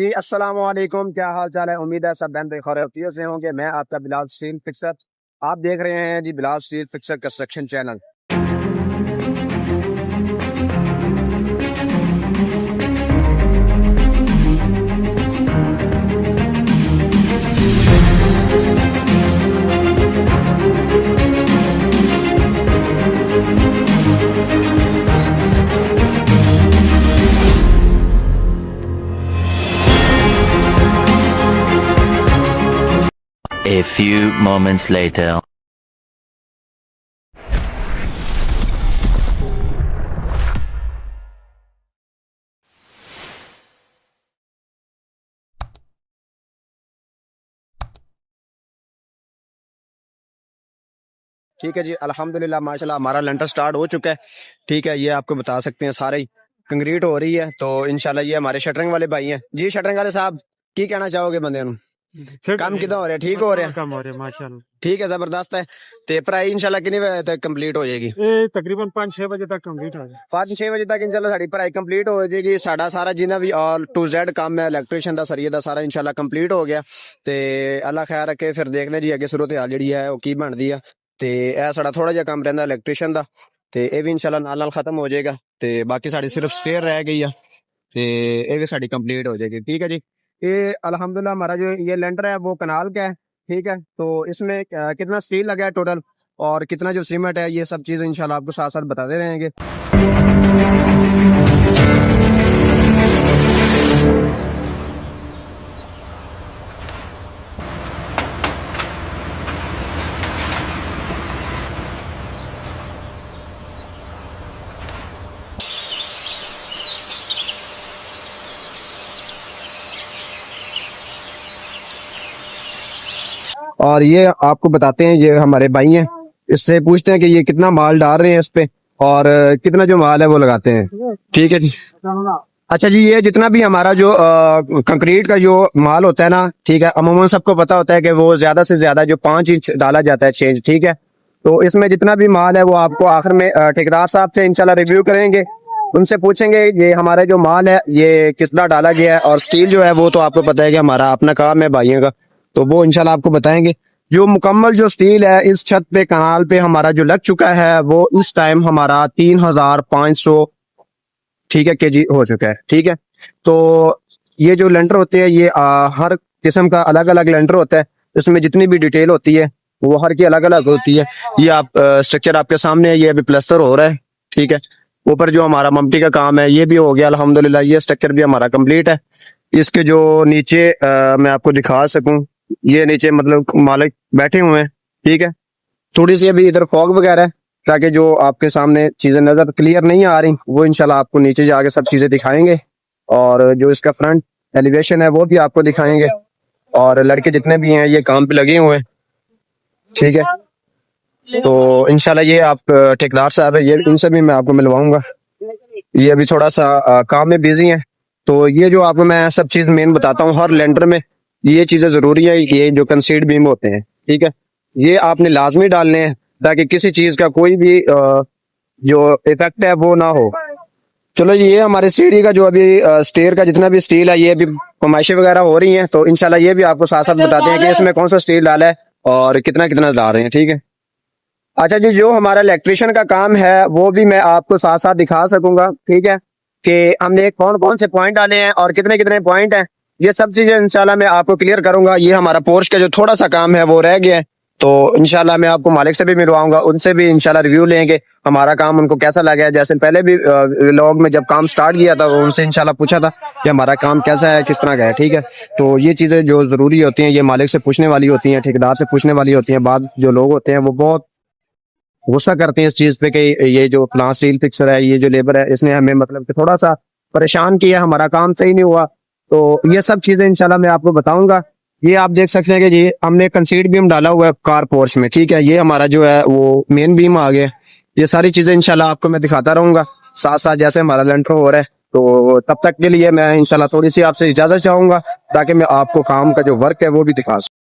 जी अस्सलाम वालेकुम, क्या हाल चाल है। उम्मीद है सब बेहतर खैरियत से होंगे। मैं आपका बिलाल स्टील फिक्सर, आप देख रहे हैं जी Bilal steel fixer construction channel. A few moments later. ठीक है जी, अल्हम्दुलिल्लाह माशाल्लाह हमारा लेंटर स्टार्ट हो चुका है। ठीक है, ये आपको बता सकते हैं सारे ही कंक्रीट हो रही है। तो इंशाल्लाह ये हमारे शटरिंग वाले भाई हैं। जी शटरिंग वाले साहब की कहना चाहोगे बंदे नु? काम कितना हो रहा है? ठीक हो रहा है? काम हो रहा है माशाल्लाह। ठीक है, जबरदस्त है। तो पढ़ाई इंशाल्लाह कितने बजे तक कंप्लीट हो जाएगी? ये तकरीबन 5-6 बजे तक कंप्लीट हो जाए। 5-6 बजे तक इंशाल्लाह साड़ी पढ़ाई कंप्लीट हो जाएगी। साडा सारा जिन्ना भी ऑल टू जेड काम है इलेक्ट्रीशियन का सरिये का सारा इंशाल्लाह कंप्लीट हो गया। ते अल्लाह खैर रखे, फिर देखने जी अगे सूरत हाल जी है वो की बनती है। ते यह साड़ा थोड़ा जिहा काम रहिंदा इलेक्ट्रीशियन का, ते ये भी इंशाल्लाह नाल नाल खत्म हो जाएगा। ते बाकी साड़ी सिर्फ स्टेयर रह गई है, ते ये भी साड़ी कंप्लीट हो जाएगी। ठीक है जी, ये अल्हम्दुलिल्लाह हमारा जो ये लेंटर है वो कनाल का है। ठीक है, तो इसमें कितना स्टील लगा है टोटल और कितना जो सीमेंट है, ये सब चीजें इंशाल्लाह आपको साथ साथ बताते रहेंगे। और ये आपको बताते हैं, ये हमारे भाई हैं, इससे पूछते हैं कि ये कितना माल डाल रहे हैं इस पे और कितना जो माल है वो लगाते हैं। ठीक है जी। अच्छा जी, ये जितना भी हमारा जो कंक्रीट का जो माल होता है ना, ठीक है, अमूमन सबको पता होता है कि वो ज्यादा से ज्यादा जो 5 इंच डाला जाता है चेंज। ठीक है, तो इसमें जितना भी माल है वो आपको आखिर में ठेकेदार साहब से इंशाल्लाह रिव्यू करेंगे, उनसे पूछेंगे ये हमारा जो माल है ये कितना डाला गया है। और स्टील जो है वो तो आपको पता है कि हमारा अपना काम है भाइयों का, तो वो इंशाल्लाह आपको बताएंगे। जो मुकम्मल जो स्टील है इस छत पे कनाल पे हमारा जो लग चुका है वो इस टाइम हमारा 3500 ठीक है केजी हो चुका है। ठीक है, तो ये जो लेंटर होते हैं ये हर किस्म का अलग अलग लेंटर होता है। इसमें जितनी भी डिटेल होती है वो हर की अलग अलग होती है। ये आप स्ट्रक्चर आपके सामने है, ये अभी प्लास्टर हो रहा है। ठीक है, ऊपर जो हमारा मम्टी का काम है ये भी हो गया अल्हम्दुलिल्लाह, ये स्ट्रक्चर भी हमारा कंप्लीट है। इसके जो नीचे मैं आपको दिखा सकूं, ये नीचे मतलब मालिक बैठे हुए हैं। ठीक है, थोड़ी सी अभी इधर फॉग वगैरह है, ताकि जो आपके सामने चीजें नजर क्लियर नहीं आ रही वो इंशाल्लाह आपको नीचे जाके सब चीजें दिखाएंगे। और जो इसका फ्रंट एलिवेशन है वो भी आपको दिखाएंगे। और लड़के जितने भी हैं ये काम पे लगे हुए हैं। ठीक है, तो इंशाल्लाह ये आप ठेकेदार साहब है, ये इनसे भी मैं आपको मिलवाऊंगा। ये अभी थोड़ा सा काम में बिजी है, तो ये जो आपको मैं सब चीज मेन बताता हूँ, हर लेंटर में ये चीजें जरूरी है। ये जो कंसीड बीम होते हैं, ठीक है, ये आपने लाजमी डालने हैं ताकि किसी चीज का कोई भी जो इफेक्ट है वो ना हो। चलो जी, ये हमारे सीढ़ी का जो अभी स्टेयर का जितना भी स्टील है ये अभी फरमाइशें वगैरह हो रही हैं, तो इंशाल्लाह ये भी आपको साथ साथ बताते हैं कि इसमें कौन सा स्टील डाला है और कितना कितना डाल रहे हैं। ठीक है, अच्छा जी, जो हमारा इलेक्ट्रिशियन का काम है वो भी मैं आपको साथ साथ दिखा सकूंगा। ठीक है, कि हमने कौन कौन से पॉइंट डाले हैं और कितने कितने पॉइंट हैं, ये सब चीजें इंशाल्लाह मैं आपको क्लियर करूंगा। ये हमारा पोर्च का जो थोड़ा सा काम है वो रह गया है, तो इंशाल्लाह मैं आपको मालिक से भी मिलवाऊंगा, उनसे भी इंशाल्लाह रिव्यू लेंगे हमारा काम उनको कैसा लगा है। जैसे पहले भी व्लॉग में जब काम स्टार्ट किया था उनसे इंशाल्लाह पूछा था कि हमारा काम कैसा है, किस तरह का है। ठीक है, तो ये चीजें जो जरूरी होती हैं ये मालिक से पूछने वाली होती हैं, ठेकेदार से पूछने वाली होती हैं। बाद जो लोग होते हैं वो बहुत गुस्सा करते हैं इस चीज पे कि ये जो फलां स्टील फिक्सर है, ये जो लेबर है, इसने हमें मतलब कि थोड़ा सा परेशान किया, हमारा काम सही नहीं हुआ। तो ये सब चीजें इंशाल्लाह मैं आपको बताऊंगा। ये आप देख सकते हैं कि ये हमने कंसीड बीम डाला हुआ है कार पोर्च में। ठीक है, ये हमारा जो है वो मेन बीम आ गया। ये सारी चीजें इंशाल्लाह आपको मैं दिखाता रहूंगा साथ साथ जैसे हमारा लेंटर हो रहा है। तो तब तक के लिए मैं इंशाल्लाह थोड़ी सी आपसे इजाजत चाहूंगा ताकि मैं आपको काम का जो वर्क है वो भी दिखा सकूं।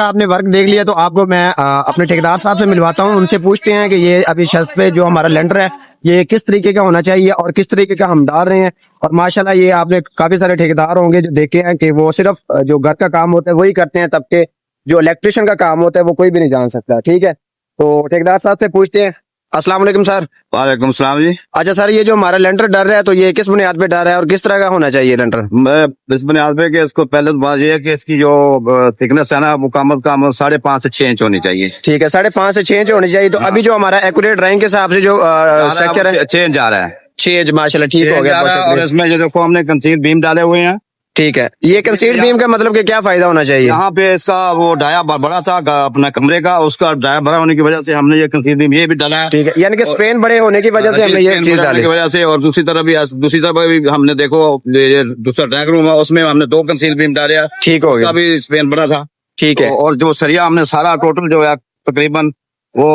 आपने वर्क देख लिया तो आपको मैं अपने ठेकेदार साहब से मिलवाता हूँ, उनसे पूछते हैं कि ये अभी शेल्फ पे जो हमारा लेंटर है ये किस तरीके का होना चाहिए और किस तरीके का हम डाल रहे हैं। और माशाल्लाह ये आपने काफी सारे ठेकेदार होंगे जो देखे हैं कि वो सिर्फ जो घर का काम होता है वही करते हैं, तब के जो इलेक्ट्रिशियन का काम होता है वो कोई भी नहीं जान सकता। ठीक है, तो ठेकेदार साहब से पूछते हैं। अस्सलाम वालेकुम सर। वालेकुम सलाम जी। अच्छा सर, ये जो हमारा लेंटर डर रहा है तो ये किस बुनियाद पे डर रहा है और किस तरह का होना चाहिए लेंटर? मैं इस बुनियाद पे कि इसको पहले तो बात ये है कि इसकी जो थिकनेस है ना मुकम्मल काम 5.5 से 6 इंच होनी चाहिए। ठीक है, 5.5 से 6 इंच होनी चाहिए। तो अभी जो हमारा एक्यूरेट ड्राइंग के हिसाब से जो स्ट्रक्चर है 6 इंच आ रहा है। 6 इंच माशाल्लाह ठीक हो गया। और इसमें ये देखो हमने कंसील बीम डाले हुए हैं। ठीक है, ये कंसील बीम का मतलब कि क्या फायदा होना चाहिए? यहाँ पे इसका वो डाया बड़ा था अपना कमरे का, उसका डाया बड़ा होने की वजह से हमने ये कंसील बीम ये भी डाला है। ठीक है, यानी कि स्पेन बड़े होने की वजह से हमने ये चीज डाली की वजह से। और दूसरी तरफ भी हमने देखो ये दूसरा ड्राइंग रूम है उसमें हमने 2 कंसील बीम डाले। ठीक हो गया, भी स्पेन बड़ा था। ठीक है। और जो सरिया हमने सारा टोटल जो है तकरीबन वो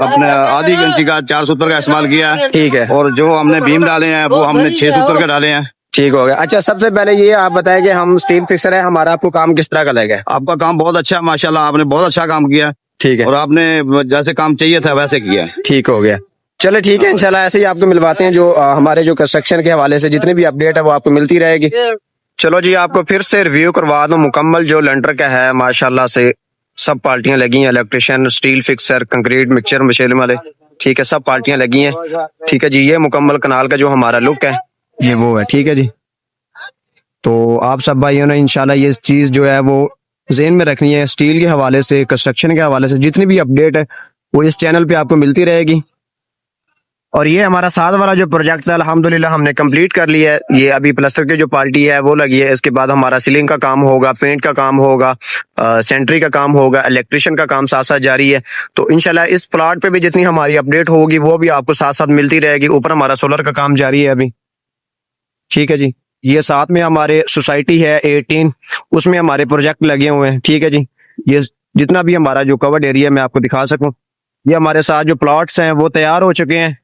अपने आधी इंची का 4 सूत्र का इस्तेमाल किया है। ठीक है, और जो हमने बीम डाले हैं वो हमने 6 सूत्र के डाले हैं। ठीक हो गया। अच्छा, सबसे पहले ये आप बताएं कि हम स्टील फिक्सर है, हमारा आपको काम किस तरह का लगा? आपका काम बहुत अच्छा है माशाल्लाह, आपने बहुत अच्छा काम किया। ठीक है, और आपने जैसे काम चाहिए था वैसे किया। ठीक हो गया। चलो ठीक है, इंशाल्लाह ऐसे ही आपको मिलवाते हैं। जो हमारे जो कंस्ट्रक्शन के हवाले से जितनी भी अपडेट है वो आपको मिलती रहेगी। चलो जी, आपको फिर से रिव्यू करवा दूं मुकम्मल जो लेंटर का है। माशाल्लाह से सब पार्टियां लगी हैं, electrician, steel fixer, concrete mixture machine वाले। ठीक है, सब पार्टियां लगी हैं। ठीक है जी, ये मुकम्मल कनाल का जो हमारा लुक है ये वो है। ठीक है जी, तो आप सब भाइयों ने इंशाल्लाह ये चीज जो है वो ज़हन में रखनी है। स्टील के हवाले से, कंस्ट्रक्शन के हवाले से जितनी भी अपडेट है वो इस चैनल पे आपको मिलती रहेगी। और ये हमारा 7 वाला जो प्रोजेक्ट था अल्हम्दुलिल्लाह हमने कंप्लीट कर लिया है। ये अभी प्लास्टर की जो पार्टी है वो लगी है। इसके बाद हमारा सीलिंग का काम होगा, पेंट का काम होगा, सेंट्री का काम होगा, इलेक्ट्रिशियन का काम साथ साथ जारी है। तो इंशाल्लाह इस प्लॉट पे भी जितनी हमारी अपडेट होगी वो भी आपको साथ साथ मिलती रहेगी। ऊपर हमारा सोलर का काम जारी है अभी। ठीक है जी, ये साथ में हमारे सोसाइटी है 18, उसमें हमारे प्रोजेक्ट लगे हुए हैं। ठीक है जी, ये जितना भी हमारा जो कवर्ड एरिया मैं आपको दिखा सकूं, ये हमारे साथ जो प्लॉट्स हैं वो तैयार हो चुके हैं।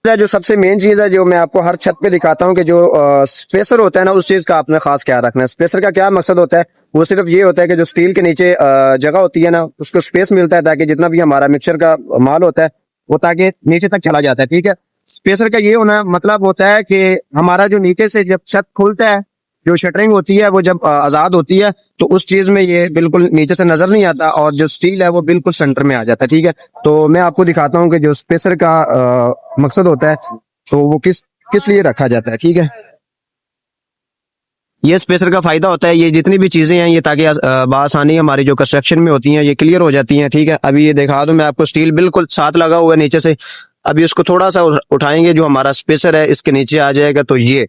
जो सबसे मेन चीज है जो मैं आपको हर छत पे दिखाता हूँ कि जो स्पेसर होता है ना, उस चीज का आपने खास ख्याल रखना है। स्पेसर का क्या मकसद होता है? वो सिर्फ ये होता है कि जो स्टील के नीचे जगह होती है ना, उसको स्पेस मिलता है ताकि जितना भी हमारा मिक्सचर का माल होता है वो ताकि नीचे तक चला जाता है। ठीक है, स्पेसर का ये होना मतलब होता है कि हमारा जो नीचे से जब छत खुलता है, जो शटरिंग होती है वो जब आजाद होती है तो उस चीज में ये बिल्कुल नीचे से नजर नहीं आता और जो स्टील है वो बिल्कुल सेंटर में आ जाता है। ठीक है, तो मैं आपको दिखाता हूँ कि जो स्पेसर का मकसद होता है तो वो किस लिए रखा जाता है। ठीक है, ये स्पेसर का फायदा होता है, ये जितनी भी चीजें हैं ये ताकि बआसानी हमारी जो कंस्ट्रक्शन में होती हैं ये क्लियर हो जाती हैं। ठीक है, अभी ये दिखा दूं मैं आपको, स्टील बिल्कुल साथ लगा हुआ है नीचे से। अभी उसको थोड़ा सा उठाएंगे, जो हमारा स्पेसर है इसके नीचे आ जाएगा। तो ये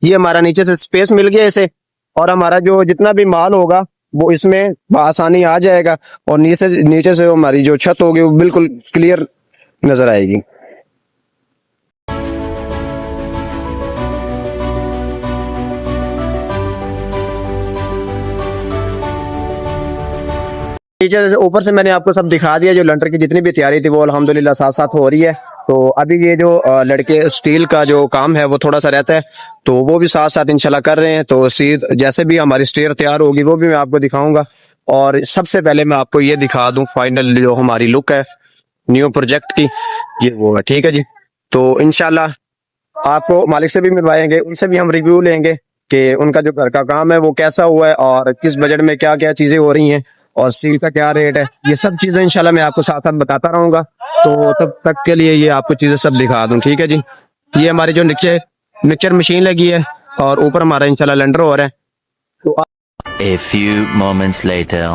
हमारा नीचे से स्पेस मिल गया इसे, और हमारा जो जितना भी माल होगा वो इसमें आसानी आ जाएगा और नीचे से हमारी जो छत होगी वो बिल्कुल क्लियर नजर आएगी। नीचे से ऊपर से मैंने आपको सब दिखा दिया। जो लेंटर की जितनी भी तैयारी थी वो अल्हम्दुलिल्लाह साथ साथ हो रही है। तो अभी ये जो लड़के स्टील का जो काम है वो थोड़ा सा रहता है, तो वो भी साथ साथ इंशाल्लाह कर रहे हैं। तो जैसे भी हमारी स्टेयर तैयार होगी वो भी मैं आपको दिखाऊंगा। और सबसे पहले मैं आपको ये दिखा दूं फाइनल जो हमारी लुक है न्यू प्रोजेक्ट की, ये वो है। ठीक है जी, तो इंशाल्लाह आपको मालिक से भी मिलवाएंगे, उनसे भी हम रिव्यू लेंगे कि उनका जो घर का काम है वो कैसा हुआ है और किस बजट में क्या क्या चीजें हो रही हैं और स्टील का क्या रेट है। ये सब चीजें इंशाल्लाह मैं आपको साथ साथ बताता रहूंगा। तो तब तक के लिए ये आपको चीजें सब दिखा दूं। ठीक है जी, ये हमारी जो नीचे मिक्सचर मशीन लगी है और ऊपर हमारा इंशाल्लाह लेंटर हो रहा है। तो A few moments later.